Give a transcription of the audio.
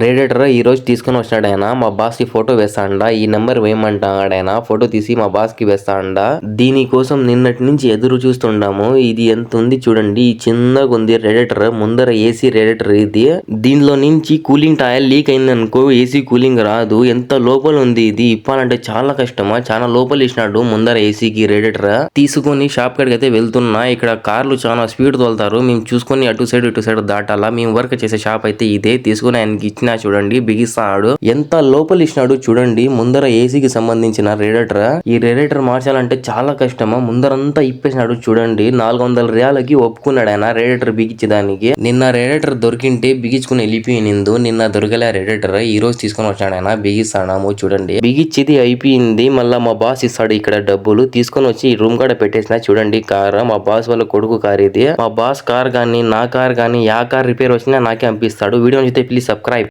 Radiator ఈ రోజు తీసుకొని వచ్చినాడు ఆయన. మా బాస్ కి ఫోటో వేస్తాండ. ఈ నెంబర్ వేయమంటాడు ఆయన. ఫోటో తీసి మా బాస్ కి వేస్తాండ. దీనికోసం నిన్నటి నుంచి ఎదురు చూస్తుండాము. ఇది ఎంత ఉంది చూడండి. ఈ చిన్నగా ఉంది రేడియేటర్. ముందర ఏసీ రేడియేటర్ ఇది. దీనిలో నుంచి కూలింగ్ టాయిల్ లీక్ అయింది అనుకో ఏసీ కూలింగ్ రాదు. ఎంత లోపల ఉంది ఇది. ఇప్పాలంటే చాలా కష్టమా. చాలా లోపల ఇచ్చినాడు ముందర ఏసీకి రేడియేటర్. తీసుకొని షాప్ కాడికి అయితే వెళ్తున్నా. ఇక్కడ కార్లు చాలా స్పీడ్ తోలుతారు. మేము చూసుకొని అటు సైడ్ ఇటు సైడ్ దాటాలా. మేము వర్క్ చేసే షాప్ అయితే ఇదే. తీసుకుని ఆయనకి ఇచ్చినా చూడండి బిగిస్తాడు. ఎంత లోపల ఇచ్చినాడు చూడండి. ముందర ఏసీకి సంబంధించిన రేడియేటర్. ఈ రేడియేటర్ మార్చాలంటే చాలా కష్టమా. ముందరంతా ఇప్పేసినాడు చూడండి. 400 రియాలకి ఒప్పుకున్నాడు ఆయన రేడియేటర్ బిగించడానికి. నిన్న రేడియేటర్ దొరికింటే బిగించుకుని వెళ్ళిపోయినిందు. నిన్న దొరకలే రేడియేటర్. ఈ రోజు తీసుకొని వచ్చాడు ఆయన. బిగిస్తాడాము చూడండి. బిగిచ్చిది అయిపోయింది. మళ్ళా మా బాస్ ఇస్తాడు ఇక్కడ డబ్బులు. తీసుకొని వచ్చి ఈ రూమ్ కాడ పెట్టేసిన చూడండి. కార్ మా బాస్ వాళ్ళ కొడుకు కార్ ఇది. మా బాస్ కార్ గానీ నా కార్ గానీ యా కార్ రిపేర్ వచ్చినా నాకే పంపిస్తాడు. వీడియో నచ్చితే ప్లీజ్ సబ్స్క్రైబ్.